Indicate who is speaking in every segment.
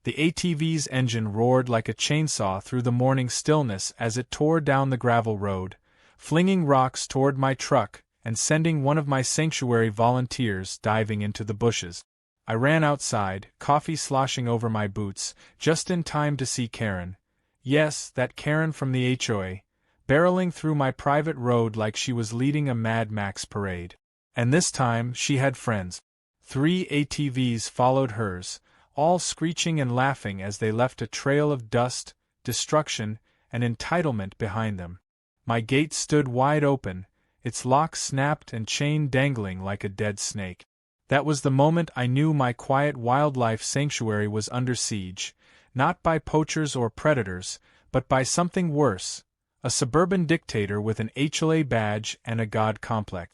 Speaker 1: The ATV's engine roared like a chainsaw through the morning stillness as it tore down the gravel road, flinging rocks toward my truck and sending one of my sanctuary volunteers diving into the bushes. I ran outside, coffee sloshing over my boots, just in time to see Karen. Yes, that Karen from the HOA, barreling through my private road like she was leading a Mad Max parade. And this time, she had friends. 3 ATVs followed hers, all screeching and laughing as they left a trail of dust, destruction, and entitlement behind them. My gate stood wide open, its lock snapped and chain dangling like a dead snake. That was the moment I knew my quiet wildlife sanctuary was under siege, not by poachers or predators, but by something worse, a suburban dictator with an HOA badge and a god complex.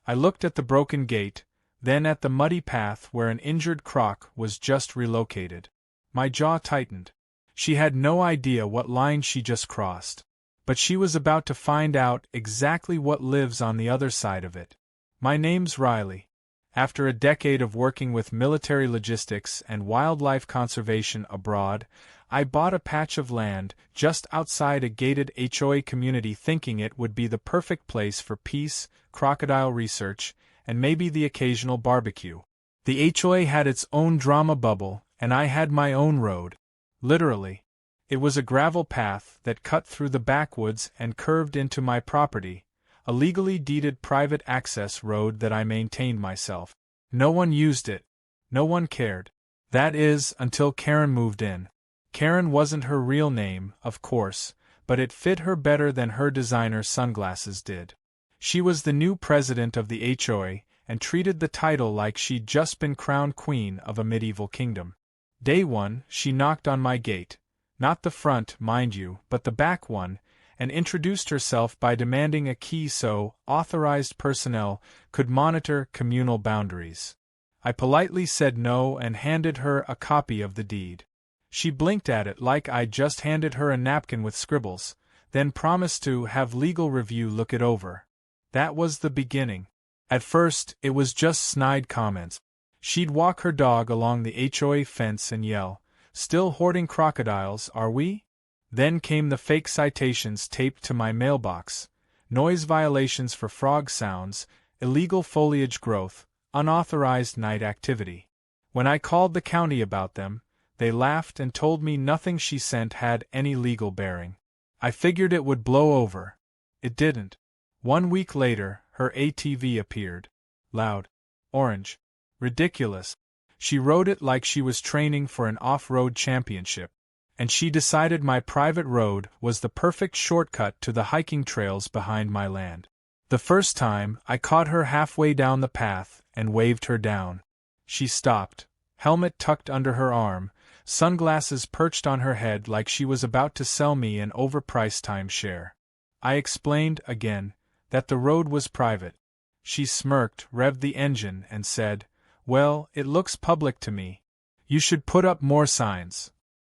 Speaker 1: I looked at the broken gate, then at the muddy path where an injured croc was just relocated. My jaw tightened. She had no idea what line she just crossed. But she was about to find out exactly what lives on the other side of it. My name's Riley. After a decade of working with military logistics and wildlife conservation abroad, I bought a patch of land just outside a gated HOA community thinking it would be the perfect place for peace, crocodile research, and maybe the occasional barbecue. The HOA had its own drama bubble, and I had my own road. Literally. It was a gravel path that cut through the backwoods and curved into my property, a legally deeded private access road that I maintained myself. No one used it. No one cared. That is, until Karen moved in. Karen wasn't her real name, of course, but it fit her better than her designer sunglasses did. She was the new president of the HOA and treated the title like she'd just been crowned queen of a medieval kingdom. Day one, she knocked on my gate. Not the front, mind you, but the back one, and introduced herself by demanding a key so authorized personnel could monitor communal boundaries. I politely said no and handed her a copy of the deed. She blinked at it like I'd just handed her a napkin with scribbles, then promised to have legal review look it over. That was the beginning. At first, it was just snide comments. She'd walk her dog along the HOA fence and yell, "Still hoarding crocodiles, are we?" Then came the fake citations taped to my mailbox, noise violations for frog sounds, illegal foliage growth, unauthorized night activity. When I called the county about them, they laughed and told me nothing she sent had any legal bearing. I figured it would blow over. It didn't. 1 week later, her ATV appeared. Loud. Orange. Ridiculous. She rode it like she was training for an off-road championship. And she decided my private road was the perfect shortcut to the hiking trails behind my land. The first time, I caught her halfway down the path and waved her down. She stopped, helmet tucked under her arm, sunglasses perched on her head like she was about to sell me an overpriced timeshare. I explained, again, that the road was private. She smirked, revved the engine, and said, "Well, it looks public to me. You should put up more signs."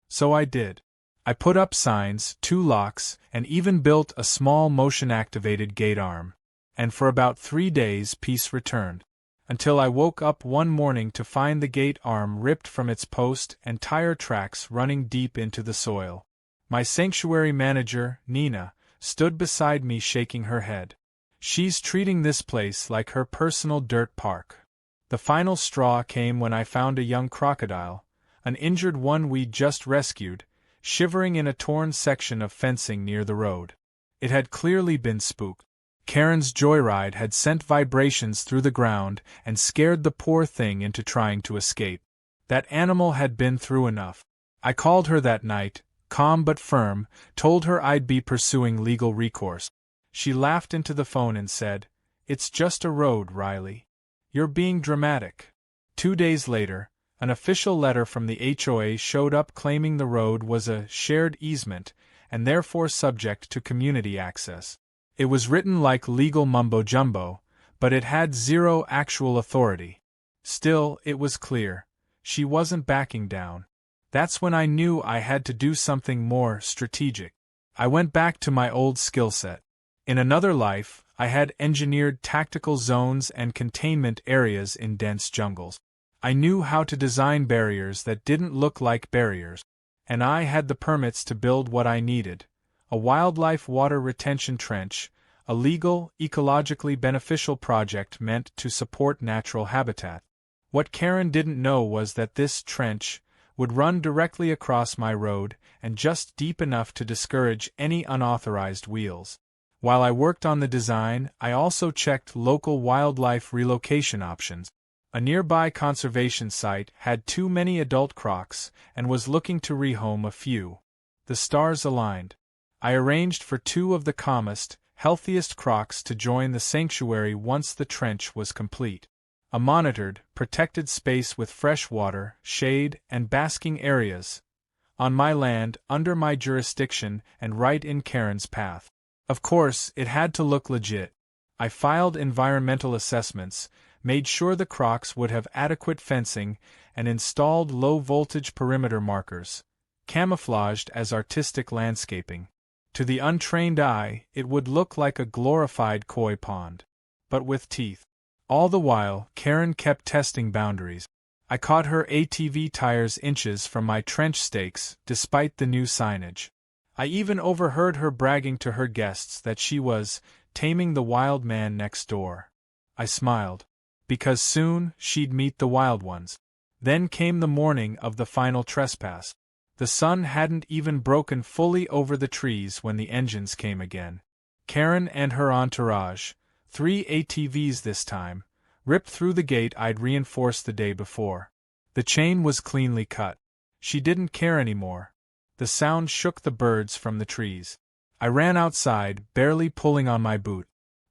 Speaker 1: So I did. I put up signs, 2 locks, and even built a small motion-activated gate arm. And for about 3 days peace returned. Until I woke up one morning to find the gate arm ripped from its post and tire tracks running deep into the soil. My sanctuary manager, Nina, stood beside me shaking her head. She's treating this place like her personal dirt park. The final straw came when I found a young crocodile, an injured one we'd just rescued, shivering in a torn section of fencing near the road. It had clearly been spooked. Karen's joyride had sent vibrations through the ground and scared the poor thing into trying to escape. That animal had been through enough. I called her that night, calm but firm, told her I'd be pursuing legal recourse. She laughed into the phone and said, "It's just a road, Riley. You're being dramatic." 2 days later, an official letter from the HOA showed up claiming the road was a shared easement and therefore subject to community access. It was written like legal mumbo-jumbo, but it had zero actual authority. Still, it was clear. She wasn't backing down. That's when I knew I had to do something more strategic. I went back to my old skill set. In another life, I had engineered tactical zones and containment areas in dense jungles. I knew how to design barriers that didn't look like barriers. And I had the permits to build what I needed: a wildlife water retention trench, a legal, ecologically beneficial project meant to support natural habitat. What Karen didn't know was that this trench would run directly across my road and just deep enough to discourage any unauthorized wheels. While I worked on the design, I also checked local wildlife relocation options. A nearby conservation site had too many adult crocs and was looking to rehome a few. The stars aligned. I arranged for 2 of the calmest, healthiest crocs to join the sanctuary once the trench was complete. A monitored, protected space with fresh water, shade, and basking areas. On my land, under my jurisdiction, and right in Karen's path. Of course, it had to look legit. I filed environmental assessments, made sure the crocs would have adequate fencing, and installed low-voltage perimeter markers, camouflaged as artistic landscaping. To the untrained eye, it would look like a glorified koi pond. But with teeth. All the while, Karen kept testing boundaries. I caught her ATV tires inches from my trench stakes, despite the new signage. I even overheard her bragging to her guests that she was taming the wild man next door. I smiled. Because soon, she'd meet the wild ones. Then came the morning of the final trespass. The sun hadn't even broken fully over the trees when the engines came again. Karen and her entourage, 3 ATVs this time, ripped through the gate I'd reinforced the day before. The chain was cleanly cut. She didn't care anymore. The sound shook the birds from the trees. I ran outside, barely pulling on my boot.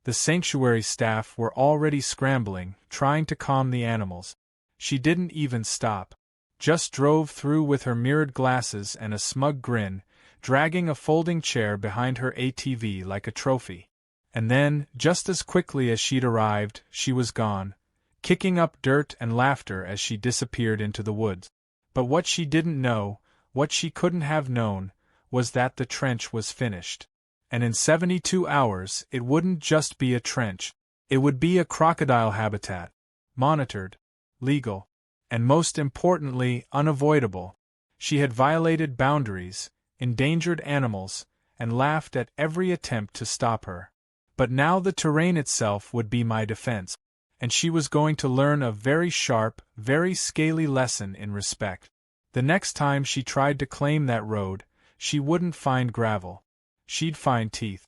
Speaker 1: The sanctuary staff were already scrambling, trying to calm the animals. She didn't even stop. Just drove through with her mirrored glasses and a smug grin, dragging a folding chair behind her ATV like a trophy. And then, just as quickly as she'd arrived, she was gone, kicking up dirt and laughter as she disappeared into the woods. But what she didn't know, what she couldn't have known, was that the trench was finished. And in 72 hours, it wouldn't just be a trench. It would be a crocodile habitat. Monitored, legal, and most importantly, unavoidable. She had violated boundaries, endangered animals, and laughed at every attempt to stop her. But now the terrain itself would be my defense, and she was going to learn a very sharp, very scaly lesson in respect. The next time she tried to claim that road, she wouldn't find gravel. She'd find teeth.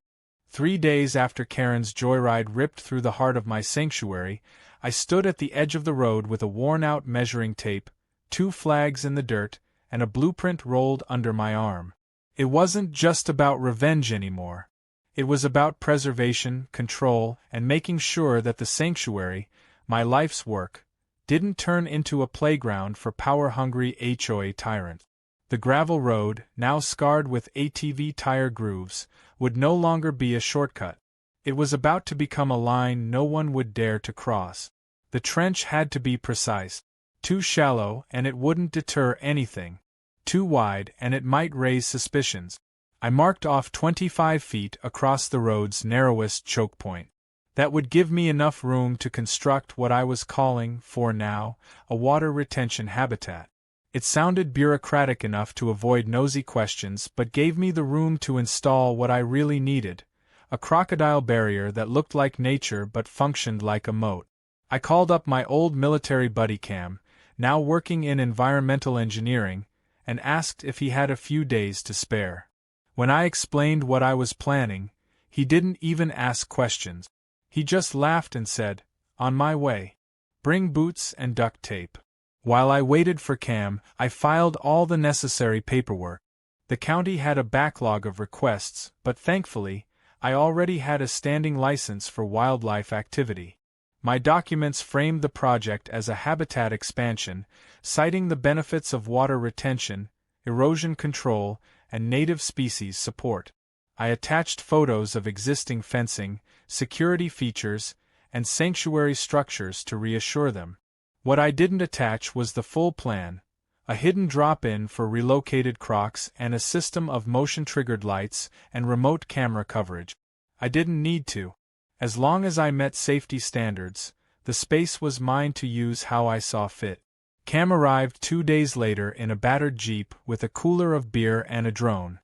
Speaker 1: 3 days after Karen's joyride ripped through the heart of my sanctuary, I stood at the edge of the road with a worn-out measuring tape, 2 flags in the dirt, and a blueprint rolled under my arm. It wasn't just about revenge anymore. It was about preservation, control, and making sure that the sanctuary, my life's work, didn't turn into a playground for power-hungry HOA tyrants. The gravel road, now scarred with ATV tire grooves, would no longer be a shortcut. It was about to become a line no one would dare to cross. The trench had to be precise. Too shallow, and it wouldn't deter anything. Too wide, and it might raise suspicions. I marked off 25 feet across the road's narrowest choke point. That would give me enough room to construct what I was calling, for now, a water retention habitat. It sounded bureaucratic enough to avoid nosy questions but gave me the room to install what I really needed, a crocodile barrier that looked like nature but functioned like a moat. I called up my old military buddy Cam, now working in environmental engineering, and asked if he had a few days to spare. When I explained what I was planning, he didn't even ask questions. He just laughed and said, "On my way. Bring boots and duct tape." While I waited for Cam, I filed all the necessary paperwork. The county had a backlog of requests, but thankfully, I already had a standing license for wildlife activity. My documents framed the project as a habitat expansion, citing the benefits of water retention, erosion control, and native species support. I attached photos of existing fencing, security features, and sanctuary structures to reassure them. What I didn't attach was the full plan, a hidden drop-in for relocated crocs and a system of motion-triggered lights and remote camera coverage. I didn't need to. As long as I met safety standards, the space was mine to use how I saw fit. Cam arrived 2 days later in a battered Jeep with a cooler of beer and a drone.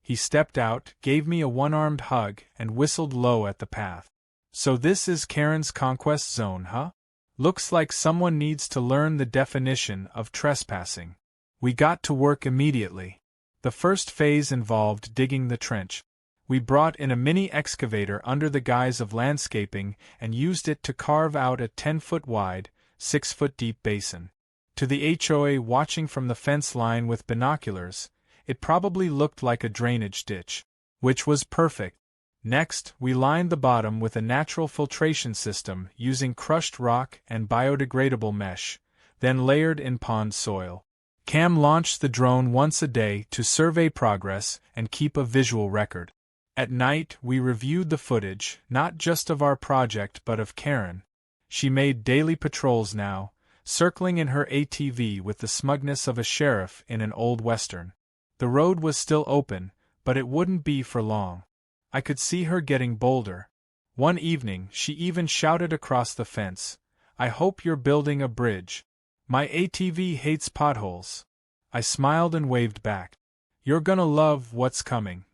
Speaker 1: He stepped out, gave me a one-armed hug, and whistled low at the path. So this is Karen's conquest zone, huh? Looks like someone needs to learn the definition of trespassing. We got to work immediately. The first phase involved digging the trench. We brought in a mini excavator under the guise of landscaping and used it to carve out a 10-foot wide, 6-foot deep basin. To the HOA watching from the fence line with binoculars, it probably looked like a drainage ditch, which was perfect. Next, we lined the bottom with a natural filtration system using crushed rock and biodegradable mesh, then layered in pond soil. Cam launched the drone once a day to survey progress and keep a visual record. At night, we reviewed the footage, not just of our project but of Karen. She made daily patrols now, circling in her ATV with the smugness of a sheriff in an old western. The road was still open, but it wouldn't be for long. I could see her getting bolder. One evening, she even shouted across the fence, "I hope you're building a bridge. My ATV hates potholes." I smiled and waved back. "You're gonna love what's coming."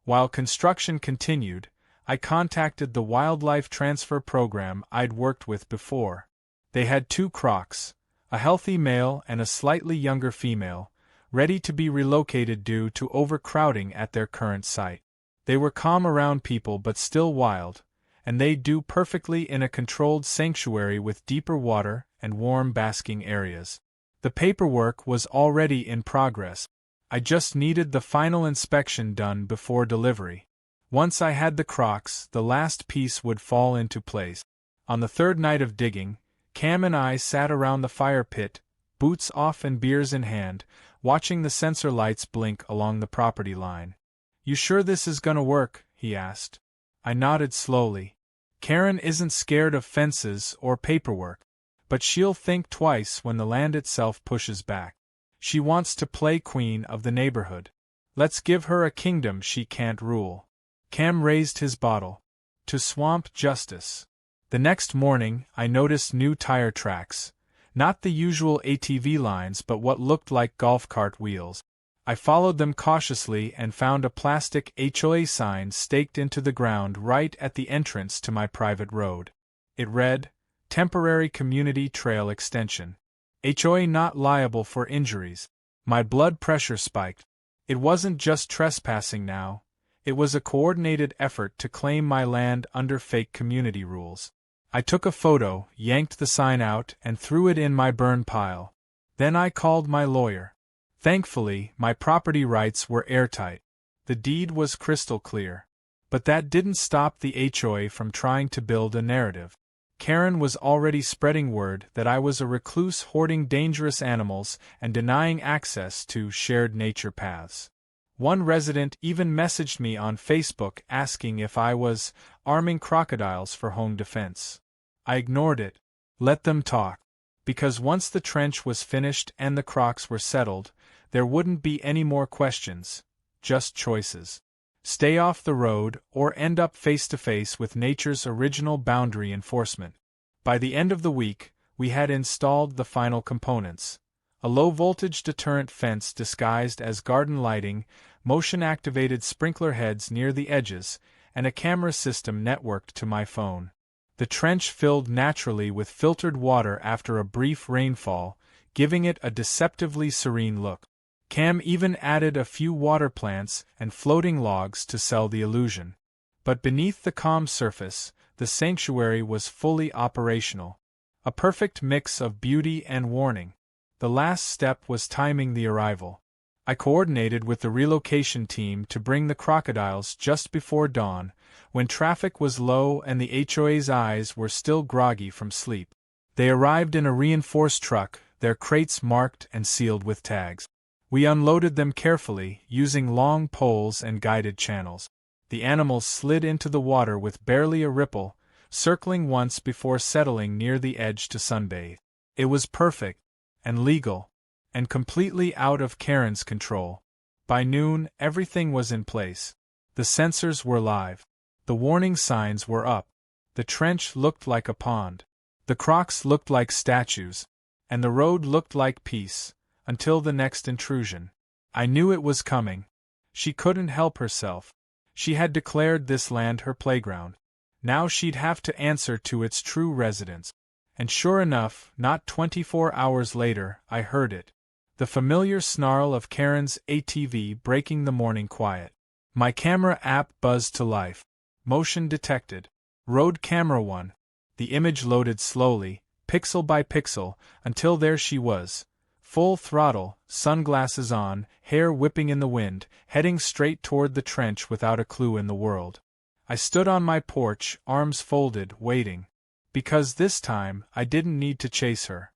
Speaker 1: While construction continued, I contacted the wildlife transfer program I'd worked with before. They had 2 crocs, a healthy male and a slightly younger female, ready to be relocated due to overcrowding at their current site. They were calm around people but still wild, and they'd do perfectly in a controlled sanctuary with deeper water and warm basking areas. The paperwork was already in progress. I just needed the final inspection done before delivery. Once I had the crocs, the last piece would fall into place. On the 3rd night of digging, Cam and I sat around the fire pit, boots off and beers in hand, watching the sensor lights blink along the property line. "You sure this is gonna work?" he asked. I nodded slowly. Karen isn't scared of fences or paperwork, but she'll think twice when the land itself pushes back. She wants to play queen of the neighborhood. Let's give her a kingdom she can't rule. Cam raised his bottle. To swamp justice. The next morning, I noticed new tire tracks. Not the usual ATV lines but what looked like golf cart wheels. I followed them cautiously and found a plastic HOA sign staked into the ground right at the entrance to my private road. It read, "Temporary Community Trail Extension. HOA not liable for injuries." My blood pressure spiked. It wasn't just trespassing now. It was a coordinated effort to claim my land under fake community rules. I took a photo, yanked the sign out, and threw it in my burn pile. Then I called my lawyer. Thankfully, my property rights were airtight. The deed was crystal clear. But that didn't stop the HOA from trying to build a narrative. Karen was already spreading word that I was a recluse hoarding dangerous animals and denying access to shared nature paths. One resident even messaged me on Facebook asking if I was arming crocodiles for home defense. I ignored it. Let them talk. Because once the trench was finished and the crocs were settled, there wouldn't be any more questions, just choices. Stay off the road or end up face to face with nature's original boundary enforcement. By the end of the week, we had installed the final components. A low-voltage deterrent fence disguised as garden lighting, motion-activated sprinkler heads near the edges, and a camera system networked to my phone. The trench filled naturally with filtered water after a brief rainfall, giving it a deceptively serene look. Cam even added a few water plants and floating logs to sell the illusion. But beneath the calm surface, the sanctuary was fully operational. A perfect mix of beauty and warning. The last step was timing the arrival. I coordinated with the relocation team to bring the crocodiles just before dawn, when traffic was low and the HOA's eyes were still groggy from sleep. They arrived in a reinforced truck, their crates marked and sealed with tags. We unloaded them carefully, using long poles and guided channels. The animals slid into the water with barely a ripple, circling once before settling near the edge to sunbathe. It was perfect, and legal, and completely out of Karen's control. By noon, everything was in place. The sensors were live. The warning signs were up. The trench looked like a pond. The crocs looked like statues. and the road looked like peace, until the next intrusion. I knew it was coming. She couldn't help herself. She had declared this land her playground. Now she'd have to answer to its true residents. And sure enough, not 24 hours later, I heard it. The familiar snarl of Karen's ATV breaking the morning quiet. My camera app buzzed to life. Motion detected. Road camera 1. The image loaded slowly, pixel by pixel, until there she was. Full throttle, sunglasses on, hair whipping in the wind, heading straight toward the trench without a clue in the world. I stood on my porch, arms folded, waiting. Because this time, I didn't need to chase her.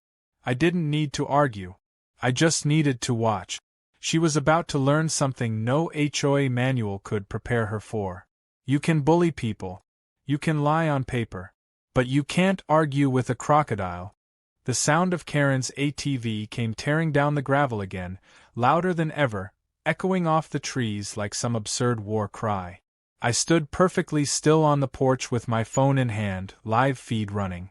Speaker 1: I didn't need to argue. I just needed to watch. She was about to learn something no HOA manual could prepare her for. You can bully people. You can lie on paper. But you can't argue with a crocodile. The sound of Karen's ATV came tearing down the gravel again, louder than ever, echoing off the trees like some absurd war cry. I stood perfectly still on the porch with my phone in hand, live feed running.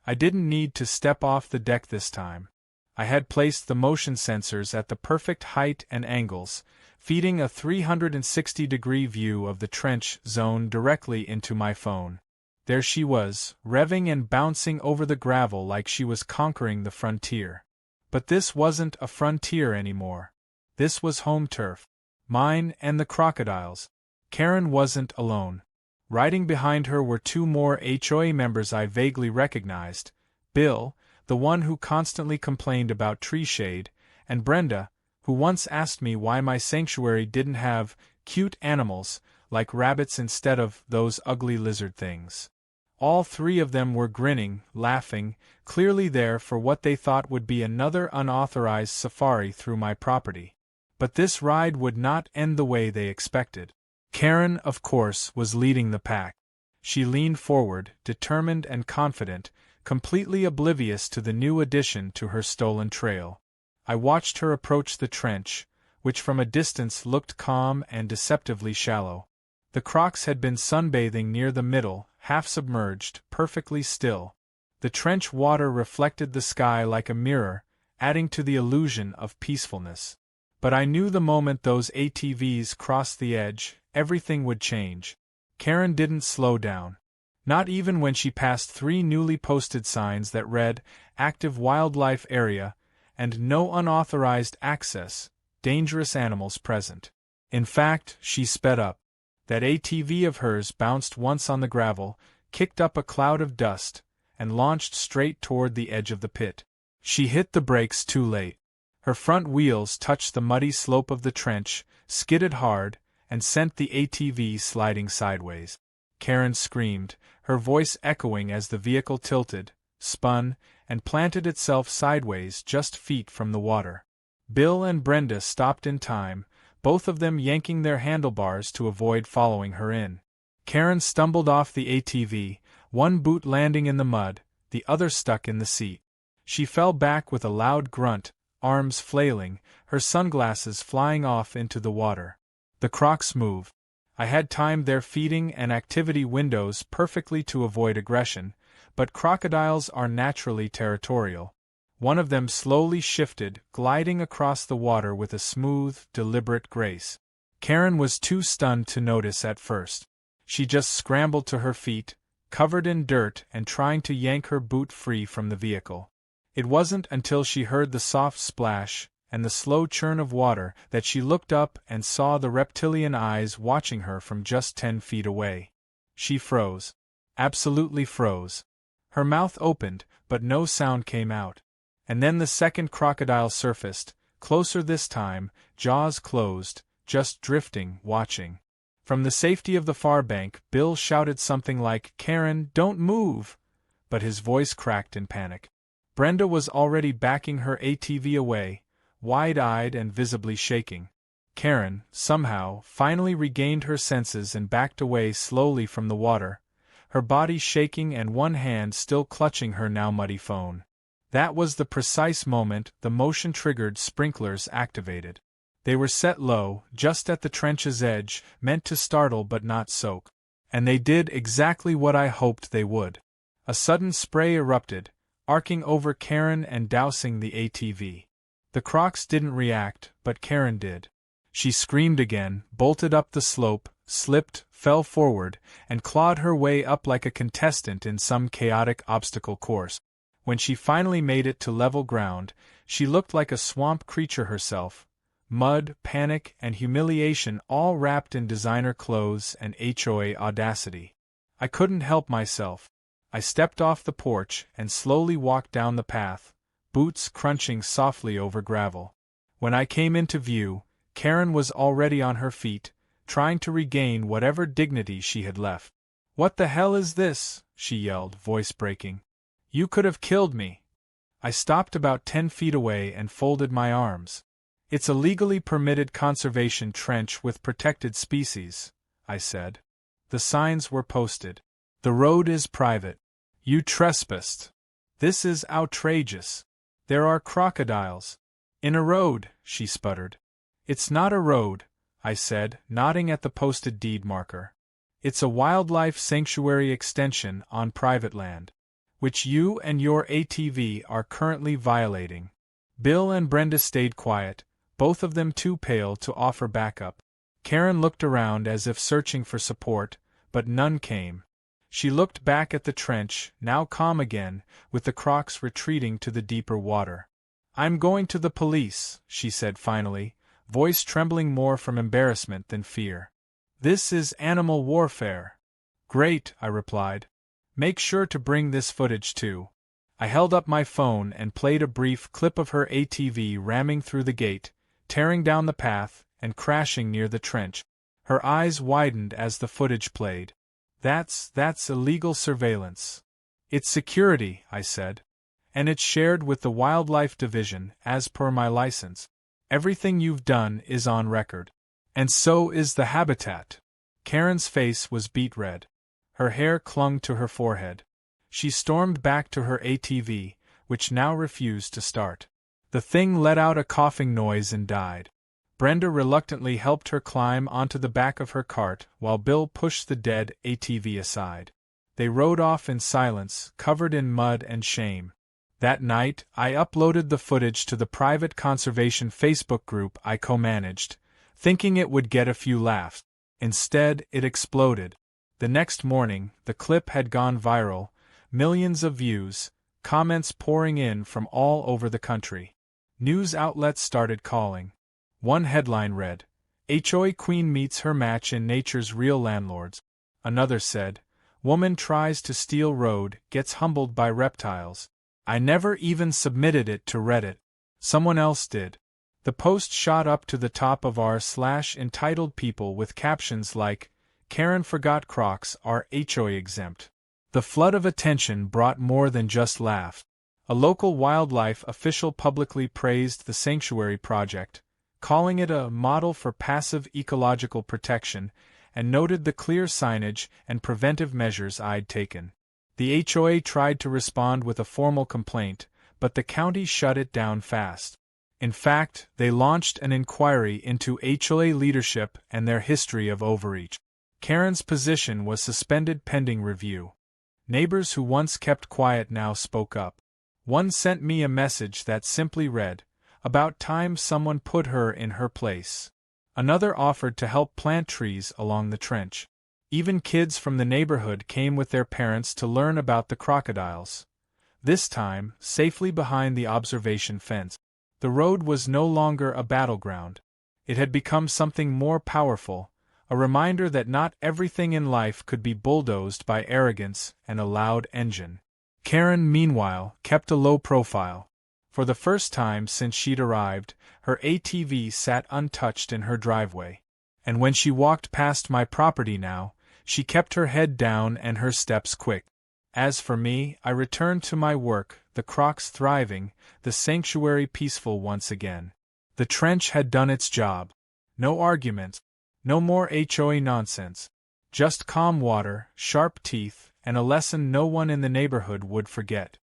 Speaker 1: I didn't need to step off the deck this time. I had placed the motion sensors at the perfect height and angles, feeding a 360-degree view of the trench zone directly into my phone. There she was, revving and bouncing over the gravel like she was conquering the frontier. But this wasn't a frontier anymore. This was home turf. Mine and the crocodile's. Karen wasn't alone. Riding behind her were 2 more HOA members I vaguely recognized: Bill, the one who constantly complained about tree shade, and Brenda, who once asked me why my sanctuary didn't have cute animals, like rabbits instead of those ugly lizard things. All 3 of them were grinning, laughing, clearly there for what they thought would be another unauthorized safari through my property. But this ride would not end the way they expected. Karen, of course, was leading the pack. She leaned forward, determined and confident, completely oblivious to the new addition to her stolen trail. I watched her approach the trench, which from a distance looked calm and deceptively shallow. The crocs had been sunbathing near the middle, half submerged, perfectly still. The trench water reflected the sky like a mirror, adding to the illusion of peacefulness. But I knew the moment those ATVs crossed the edge, everything would change. Karen didn't slow down. Not even when she passed 3 newly posted signs that read, "Active Wildlife Area," and "No Unauthorized Access, Dangerous Animals Present." In fact, she sped up. That ATV of hers bounced once on the gravel, kicked up a cloud of dust, and launched straight toward the edge of the pit. She hit the brakes too late. Her front wheels touched the muddy slope of the trench, skidded hard, and sent the ATV sliding sideways. Karen screamed, her voice echoing as the vehicle tilted, spun, and planted itself sideways just feet from the water. Bill and Brenda stopped in time, both of them yanking their handlebars to avoid following her in. Karen stumbled off the ATV, one boot landing in the mud, the other stuck in the seat. She fell back with a loud grunt, arms flailing, her sunglasses flying off into the water. The crocs moved. I had timed their feeding and activity windows perfectly to avoid aggression, but crocodiles are naturally territorial. One of them slowly shifted, gliding across the water with a smooth, deliberate grace. Karen was too stunned to notice at first. She just scrambled to her feet, covered in dirt and trying to yank her boot free from the vehicle. It wasn't until she heard the soft splash and the slow churn of water that she looked up and saw the reptilian eyes watching her from just 10 feet away. She froze. Absolutely froze. Her mouth opened, but no sound came out. And then the second crocodile surfaced, closer this time, jaws closed, just drifting, watching. From the safety of the far bank, Bill shouted something like, "Karen, don't move!" But his voice cracked in panic. Brenda was already backing her ATV away, wide-eyed and visibly shaking. Karen, somehow, finally regained her senses and backed away slowly from the water, her body shaking and one hand still clutching her now muddy phone. That was the precise moment the motion-triggered sprinklers activated. They were set low, just at the trench's edge, meant to startle but not soak. And they did exactly what I hoped they would. A sudden spray erupted, arcing over Karen and dousing the ATV. The Crocs didn't react, but Karen did. She screamed again, bolted up the slope, slipped, fell forward, and clawed her way up like a contestant in some chaotic obstacle course. When she finally made it to level ground, she looked like a swamp creature herself. Mud, panic, and humiliation all wrapped in designer clothes and HOA audacity. I couldn't help myself. I stepped off the porch and slowly walked down the path, boots crunching softly over gravel. When I came into view, Karen was already on her feet, trying to regain whatever dignity she had left. "What the hell is this?" she yelled, voice breaking. "You could have killed me." I stopped about 10 feet away and folded my arms. "It's a legally permitted conservation trench with protected species," I said. The signs were posted. "The road is private. You trespassed. This is outrageous. There are crocodiles in a road," she sputtered. "It's not a road," I said, nodding at the posted deed marker. "It's a wildlife sanctuary extension on private land, which you and your ATV are currently violating." Bill and Brenda stayed quiet, both of them too pale to offer backup. Karen looked around as if searching for support, but none came. She looked back at the trench, now calm again, with the Crocs retreating to the deeper water. "I'm going to the police," she said finally, voice trembling more from embarrassment than fear. "This is animal warfare." "Great," I replied. "Make sure to bring this footage too." I held up my phone and played a brief clip of her ATV ramming through the gate, tearing down the path, and crashing near the trench. Her eyes widened as the footage played. That's illegal surveillance." "It's security," I said. "And it's shared with the Wildlife Division, as per my license. Everything you've done is on record. And so is the habitat." Karen's face was beet red. Her hair clung to her forehead. She stormed back to her ATV, which now refused to start. The thing let out a coughing noise and died. Brenda reluctantly helped her climb onto the back of her cart while Bill pushed the dead ATV aside. They rode off in silence, covered in mud and shame. That night, I uploaded the footage to the private conservation Facebook group I co-managed, thinking it would get a few laughs. Instead, it exploded. The next morning, the clip had gone viral, millions of views, comments pouring in from all over the country. News outlets started calling. One headline read, "HOA Queen meets her match in nature's real landlords." Another said, "Woman tries to steal road, gets humbled by reptiles." I never even submitted it to Reddit. Someone else did. The post shot up to the top of r/EntitledPeople with captions like, "Karen forgot Crocs are HOA exempt." The flood of attention brought more than just laughs. A local wildlife official publicly praised the sanctuary project, calling it a model for passive ecological protection, and noted the clear signage and preventive measures I'd taken. The HOA tried to respond with a formal complaint, but the county shut it down fast. In fact, they launched an inquiry into HOA leadership and their history of overreach. Karen's position was suspended pending review. Neighbors who once kept quiet now spoke up. One sent me a message that simply read, "About time someone put her in her place." Another offered to help plant trees along the trench. Even kids from the neighborhood came with their parents to learn about the crocodiles. This time, safely behind the observation fence. The road was no longer a battleground. It had become something more powerful, a reminder that not everything in life could be bulldozed by arrogance and a loud engine. Karen, meanwhile, kept a low profile. For the first time since she'd arrived, her ATV sat untouched in her driveway. And when she walked past my property now, she kept her head down and her steps quick. As for me, I returned to my work, the Crocs thriving, the sanctuary peaceful once again. The trench had done its job. No arguments. No more HOA nonsense. Just calm water, sharp teeth, and a lesson no one in the neighborhood would forget.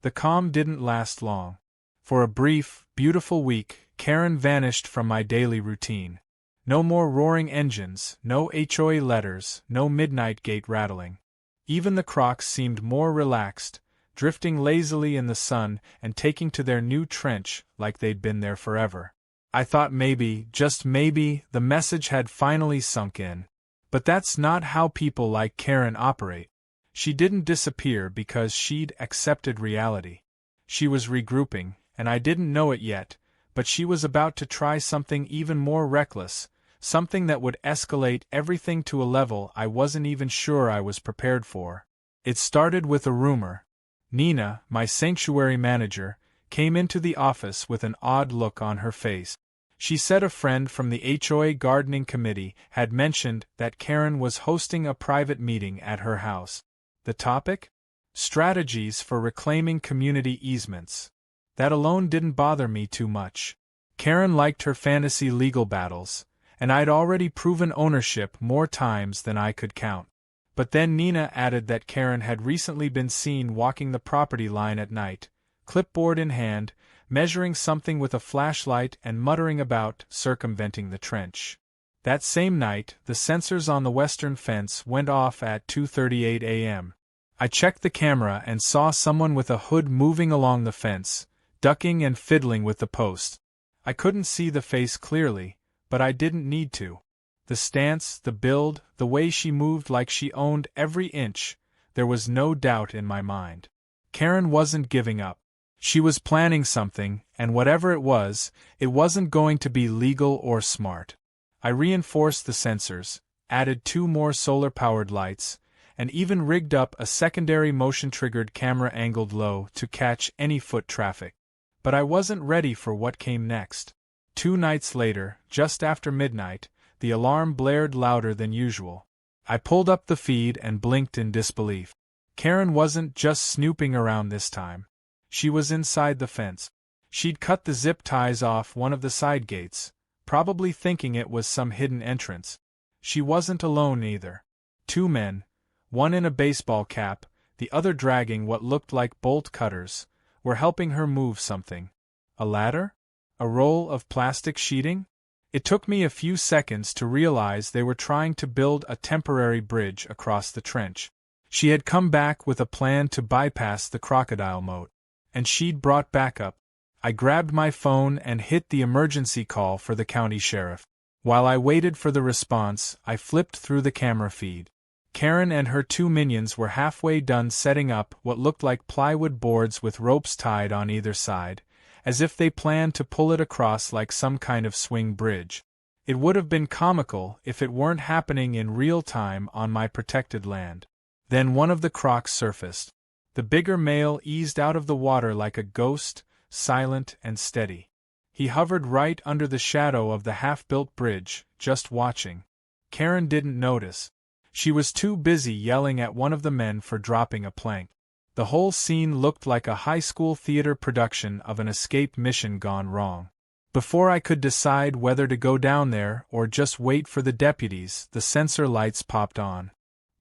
Speaker 1: The calm didn't last long. For a brief, beautiful week, Karen vanished from my daily routine. No more roaring engines, no HOA letters, no midnight gate rattling. Even the Crocs seemed more relaxed, drifting lazily in the sun and taking to their new trench like they'd been there forever. I thought maybe, just maybe, the message had finally sunk in. But that's not how people like Karen operate. She didn't disappear because she'd accepted reality. She was regrouping, and I didn't know it yet, but she was about to try something even more reckless, something that would escalate everything to a level I wasn't even sure I was prepared for. It started with a rumor. Nina, my sanctuary manager, came into the office with an odd look on her face. She said a friend from the HOA gardening committee had mentioned that Karen was hosting a private meeting at her house. The topic? Strategies for reclaiming community easements. That alone didn't bother me too much. Karen liked her fantasy legal battles, and I'd already proven ownership more times than I could count. But then Nina added that Karen had recently been seen walking the property line at night, clipboard in hand, measuring something with a flashlight and muttering about circumventing the trench. That same night, the sensors on the western fence went off at 2:38 a.m. I checked the camera and saw someone with a hood moving along the fence, ducking and fiddling with the post. I couldn't see the face clearly, but I didn't need to. The stance, the build, the way she moved like she owned every inch, there was no doubt in my mind. Karen wasn't giving up. She was planning something, and whatever it wasn't going to be legal or smart. I reinforced the sensors, added 2 more solar-powered lights, and even rigged up a secondary motion-triggered camera angled low to catch any foot traffic. But I wasn't ready for what came next. 2 nights later, just after midnight, the alarm blared louder than usual. I pulled up the feed and blinked in disbelief. Karen wasn't just snooping around this time. She was inside the fence. She'd cut the zip ties off one of the side gates, probably thinking it was some hidden entrance. She wasn't alone either. 2 men, one in a baseball cap, the other dragging what looked like bolt cutters, were helping her move something. A ladder? A roll of plastic sheeting? It took me a few seconds to realize they were trying to build a temporary bridge across the trench. She had come back with a plan to bypass the Crocodile moat. And she'd brought backup. I grabbed my phone and hit the emergency call for the county sheriff. While I waited for the response, I flipped through the camera feed. Karen and her 2 minions were halfway done setting up what looked like plywood boards with ropes tied on either side, as if they planned to pull it across like some kind of swing bridge. It would have been comical if it weren't happening in real time on my protected land. Then one of the crocs surfaced. The bigger male eased out of the water like a ghost, silent and steady. He hovered right under the shadow of the half-built bridge, just watching. Karen didn't notice. She was too busy yelling at one of the men for dropping a plank. The whole scene looked like a high school theater production of an escape mission gone wrong. Before I could decide whether to go down there or just wait for the deputies, the sensor lights popped on.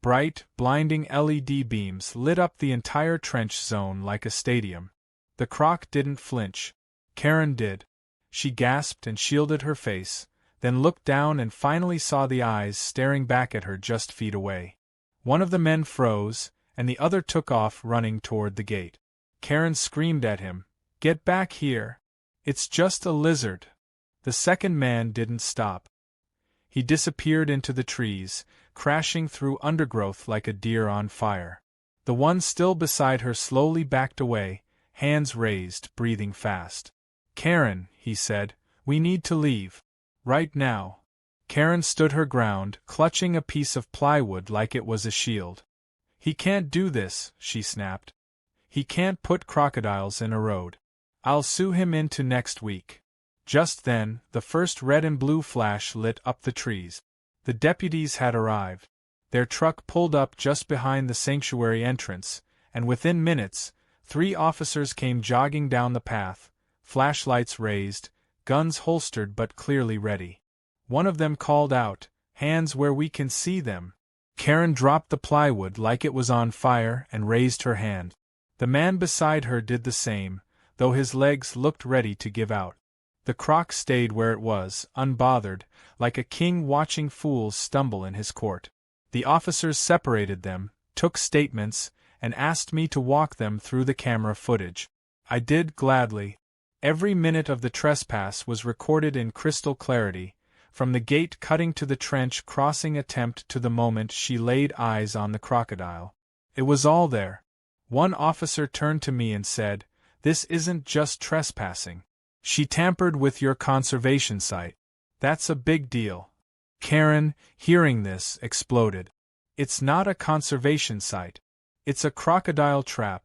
Speaker 1: Bright, blinding LED beams lit up the entire trench zone like a stadium. The croc didn't flinch. Karen did. She gasped and shielded her face, then looked down and finally saw the eyes staring back at her just feet away. One of the men froze, and the other took off running toward the gate. Karen screamed at him, "Get back here! It's just a lizard!" The second man didn't stop. He disappeared into the trees, crashing through undergrowth like a deer on fire. The one still beside her slowly backed away, hands raised, breathing fast. "Karen," he said, "we need to leave. Right now." Karen stood her ground, clutching a piece of plywood like it was a shield. "He can't do this," she snapped. "He can't put crocodiles in a road. I'll sue him into next week." Just then, the first red and blue flash lit up the trees. The deputies had arrived. Their truck pulled up just behind the sanctuary entrance, and within minutes, 3 officers came jogging down the path, flashlights raised, guns holstered but clearly ready. One of them called out, "Hands where we can see them." Karen dropped the plywood like it was on fire and raised her hand. The man beside her did the same, though his legs looked ready to give out. The croc stayed where it was, unbothered, like a king watching fools stumble in his court. The officers separated them, took statements, and asked me to walk them through the camera footage. I did gladly. Every minute of the trespass was recorded in crystal clarity, from the gate cutting to the trench crossing attempt to the moment she laid eyes on the crocodile. It was all there. One officer turned to me and said, "This isn't just trespassing. She tampered with your conservation site. That's a big deal." Karen, hearing this, exploded. "It's not a conservation site. It's a crocodile trap.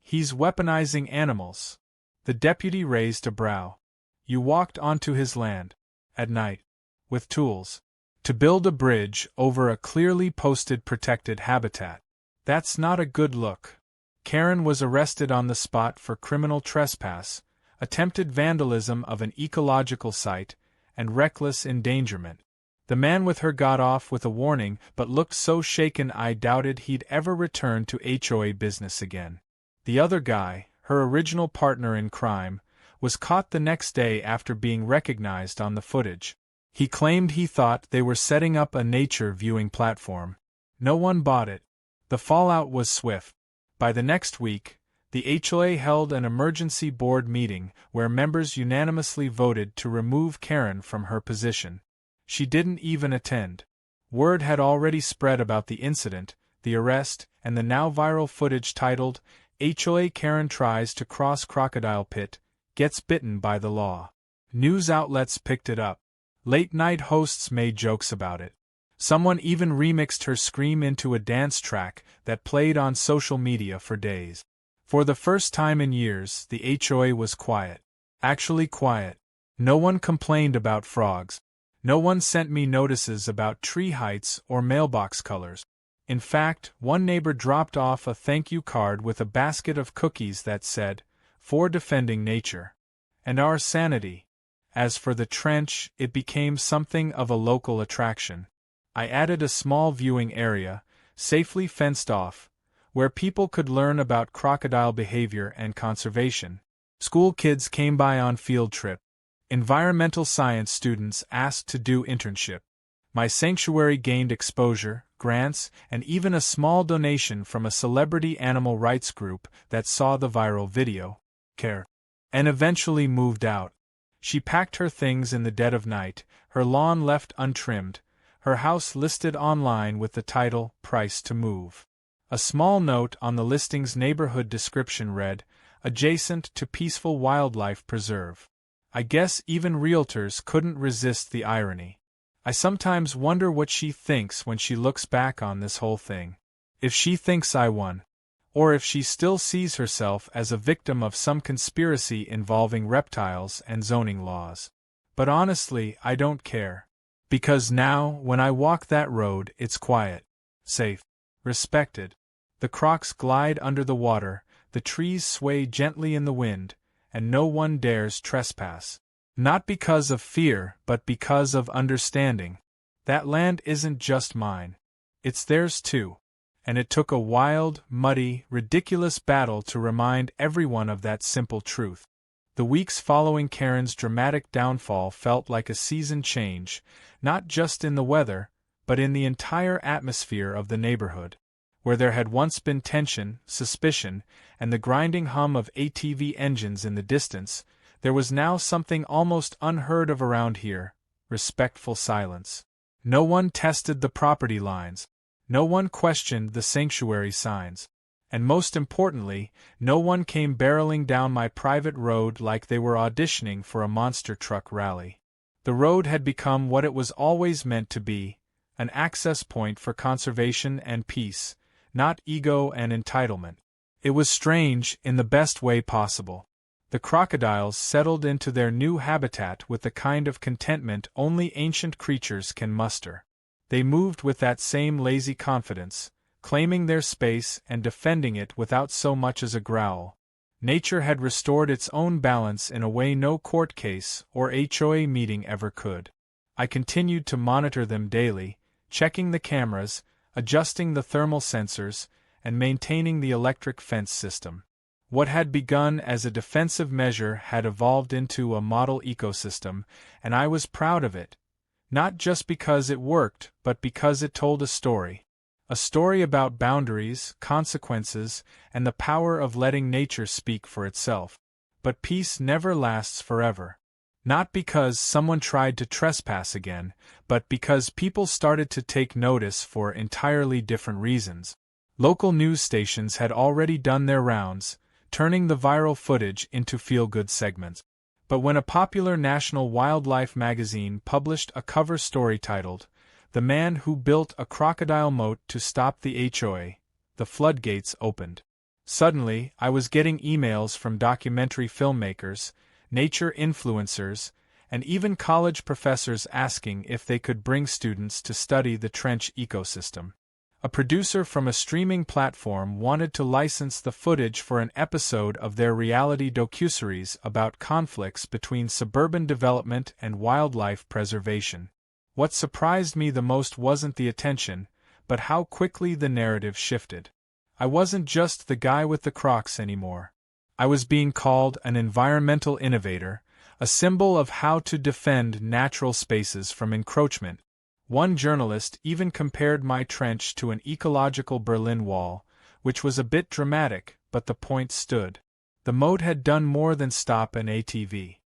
Speaker 1: He's weaponizing animals." The deputy raised a brow. "You walked onto his land. At night. With tools. To build a bridge over a clearly posted protected habitat. That's not a good look." Karen was arrested on the spot for criminal trespass, attempted vandalism of an ecological site, and reckless endangerment. The man with her got off with a warning but looked so shaken I doubted he'd ever return to HOA business again. The other guy, her original partner in crime, was caught the next day after being recognized on the footage. He claimed he thought they were setting up a nature viewing platform. No one bought it. The fallout was swift. By the next week, the HOA held an emergency board meeting where members unanimously voted to remove Karen from her position. She didn't even attend. Word had already spread about the incident, the arrest, and the now viral footage titled, "HOA Karen Tries to Cross Crocodile Pit, Gets Bitten by the Law." News outlets picked it up. Late-night hosts made jokes about it. Someone even remixed her scream into a dance track that played on social media for days. For the first time in years, the HOA was quiet. Actually quiet. No one complained about frogs. No one sent me notices about tree heights or mailbox colors. In fact, one neighbor dropped off a thank you card with a basket of cookies that said, "For defending nature and our sanity." As for the trench, it became something of a local attraction. I added a small viewing area, safely fenced off, where people could learn about crocodile behavior and conservation. School kids came by on field trip. Environmental science students asked to do internship. My sanctuary gained exposure, grants, and even a small donation from a celebrity animal rights group that saw the viral video, Care, and eventually moved out. She packed her things in the dead of night, her lawn left untrimmed, her house listed online with the title, "Price to Move." A small note on the listing's neighborhood description read, "Adjacent to peaceful wildlife preserve." I guess even realtors couldn't resist the irony. I sometimes wonder what she thinks when she looks back on this whole thing. If she thinks I won. Or if she still sees herself as a victim of some conspiracy involving reptiles and zoning laws. But honestly, I don't care. Because now, when I walk that road, it's quiet, safe, respected. The crocs glide under the water, the trees sway gently in the wind, and no one dares trespass. Not because of fear, but because of understanding. That land isn't just mine. It's theirs too. And it took a wild, muddy, ridiculous battle to remind everyone of that simple truth. The weeks following Karen's dramatic downfall felt like a season change, not just in the weather, but in the entire atmosphere of the neighborhood. Where there had once been tension, suspicion, and the grinding hum of ATV engines in the distance, there was now something almost unheard of around here: respectful silence. No one tested the property lines. No one questioned the sanctuary signs. And most importantly, no one came barreling down my private road like they were auditioning for a monster truck rally. The road had become what it was always meant to be, an access point for conservation and peace, not ego and entitlement. It was strange in the best way possible. The crocodiles settled into their new habitat with the kind of contentment only ancient creatures can muster. They moved with that same lazy confidence, claiming their space and defending it without so much as a growl. Nature had restored its own balance in a way no court case or HOA meeting ever could. I continued to monitor them daily, checking the cameras, adjusting the thermal sensors, and maintaining the electric fence system. What had begun as a defensive measure had evolved into a model ecosystem, and I was proud of it. Not just because it worked, but because it told a story. A story about boundaries, consequences, and the power of letting nature speak for itself. But peace never lasts forever. Not because someone tried to trespass again, but because people started to take notice for entirely different reasons. Local news stations had already done their rounds, turning the viral footage into feel-good segments. But when a popular national wildlife magazine published a cover story titled, "The Man Who Built a Crocodile Moat to Stop the HOA," the floodgates opened. Suddenly, I was getting emails from documentary filmmakers, nature influencers, and even college professors asking if they could bring students to study the trench ecosystem. A producer from a streaming platform wanted to license the footage for an episode of their reality docuseries about conflicts between suburban development and wildlife preservation. What surprised me the most wasn't the attention, but how quickly the narrative shifted. I wasn't just the guy with the Crocs anymore. I was being called an environmental innovator, a symbol of how to defend natural spaces from encroachment. One journalist even compared my trench to an ecological Berlin Wall, which was a bit dramatic, but the point stood. The moat had done more than stop an ATV.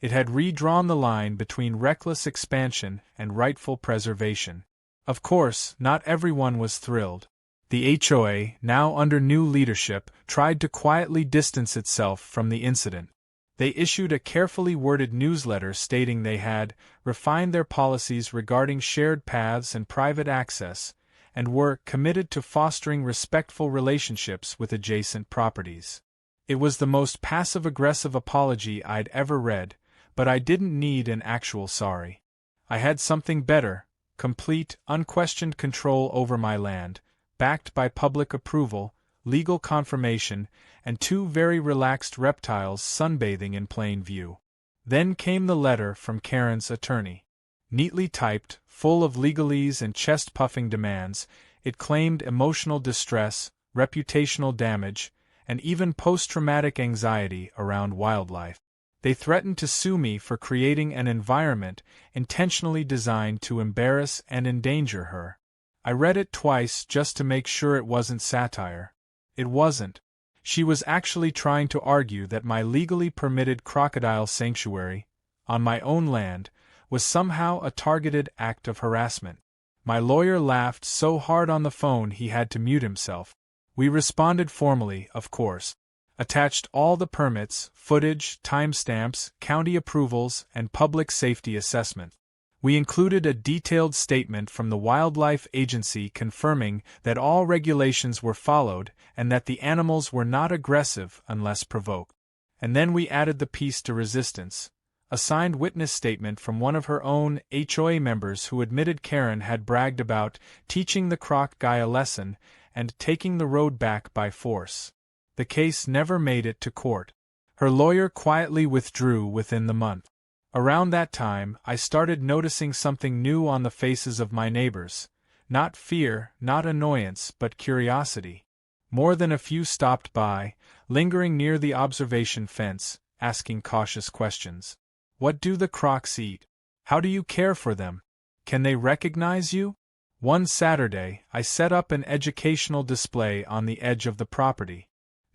Speaker 1: It had redrawn the line between reckless expansion and rightful preservation. Of course, not everyone was thrilled. The HOA, now under new leadership, tried to quietly distance itself from the incident. They issued a carefully worded newsletter stating they had refined their policies regarding shared paths and private access, and were committed to fostering respectful relationships with adjacent properties. It was the most passive-aggressive apology I'd ever read, but I didn't need an actual sorry. I had something better: complete, unquestioned control over my land, backed by public approval, legal confirmation, and two very relaxed reptiles sunbathing in plain view. Then came the letter from Karen's attorney. Neatly typed, full of legalese and chest-puffing demands, it claimed emotional distress, reputational damage, and even post-traumatic anxiety around wildlife. They threatened to sue me for creating an environment intentionally designed to embarrass and endanger her. I read it twice just to make sure it wasn't satire. It wasn't. She was actually trying to argue that my legally permitted crocodile sanctuary, on my own land, was somehow a targeted act of harassment. My lawyer laughed so hard on the phone he had to mute himself. We responded formally, of course. Attached all the permits, footage, timestamps, county approvals, and public safety assessment. We included a detailed statement from the Wildlife Agency confirming that all regulations were followed and that the animals were not aggressive unless provoked. And then we added the piece de resistance, a signed witness statement from one of her own HOA members who admitted Karen had bragged about teaching the croc guy a lesson and taking the road back by force. The case never made it to court. Her lawyer quietly withdrew within the month. Around that time, I started noticing something new on the faces of my neighbors. Not fear, not annoyance, but curiosity. More than a few stopped by, lingering near the observation fence, asking cautious questions. What do the crocs eat? How do you care for them? Can they recognize you? One Saturday, I set up an educational display on the edge of the property.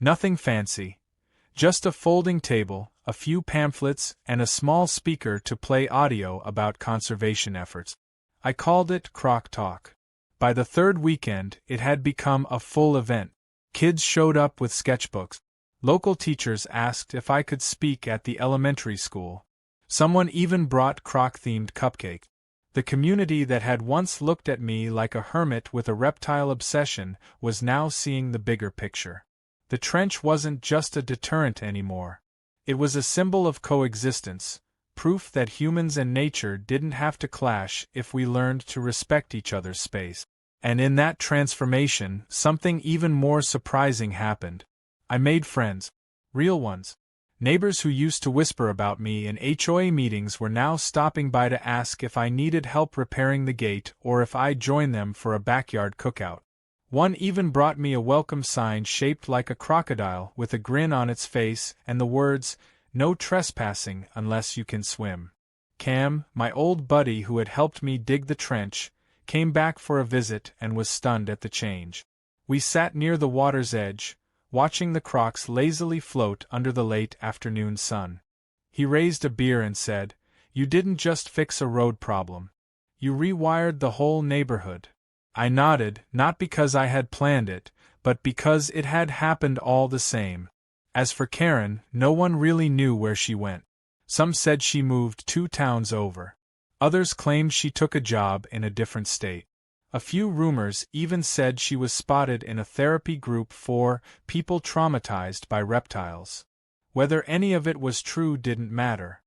Speaker 1: Nothing fancy. Just a folding table, a few pamphlets, and a small speaker to play audio about conservation efforts. I called it Croc Talk. By the third weekend, it had become a full event. Kids showed up with sketchbooks. Local teachers asked if I could speak at the elementary school. Someone even brought croc-themed cupcakes. The community that had once looked at me like a hermit with a reptile obsession was now seeing the bigger picture. The trench wasn't just a deterrent anymore. It was a symbol of coexistence, proof that humans and nature didn't have to clash if we learned to respect each other's space. And in that transformation, something even more surprising happened. I made friends. Real ones. Neighbors who used to whisper about me in HOA meetings were now stopping by to ask if I needed help repairing the gate or if I'd join them for a backyard cookout. One even brought me a welcome sign shaped like a crocodile with a grin on its face and the words, "No trespassing unless you can swim." Cam, my old buddy who had helped me dig the trench, came back for a visit and was stunned at the change. We sat near the water's edge, watching the crocs lazily float under the late afternoon sun. He raised a beer and said, "You didn't just fix a road problem. You rewired the whole neighborhood." I nodded, not because I had planned it, but because it had happened all the same. As for Karen, no one really knew where she went. Some said she moved 2 towns over. Others claimed she took a job in a different state. A few rumors even said she was spotted in a therapy group for people traumatized by reptiles. Whether any of it was true didn't matter.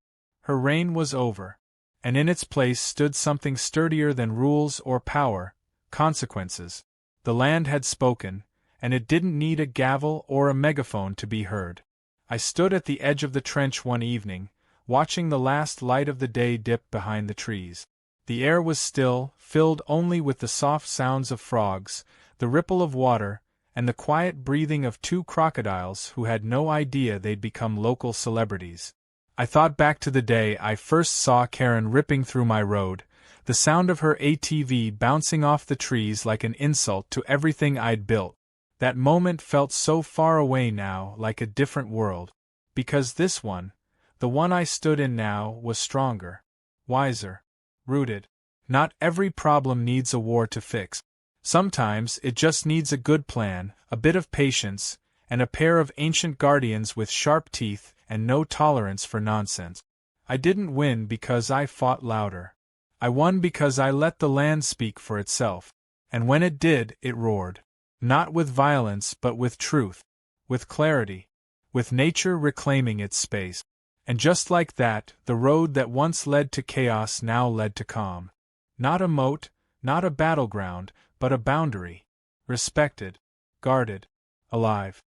Speaker 1: Her reign was over, and in its place stood something sturdier than rules or power: consequences. The land had spoken, and it didn't need a gavel or a megaphone to be heard. I stood at the edge of the trench one evening, watching the last light of the day dip behind the trees. The air was still, filled only with the soft sounds of frogs, the ripple of water, and the quiet breathing of 2 crocodiles who had no idea they'd become local celebrities. I thought back to the day I first saw Karen ripping through my road, the sound of her ATV bouncing off the trees like an insult to everything I'd built. That moment felt so far away now, like a different world. Because this one, the one I stood in now, was stronger, wiser, rooted. Not every problem needs a war to fix. Sometimes it just needs a good plan, a bit of patience, and a pair of ancient guardians with sharp teeth and no tolerance for nonsense. I didn't win because I fought louder. I won because I let the land speak for itself. And when it did, it roared. Not with violence but with truth. With clarity. With nature reclaiming its space. And just like that, the road that once led to chaos now led to calm. Not a moat, not a battleground, but a boundary. Respected. Guarded. Alive.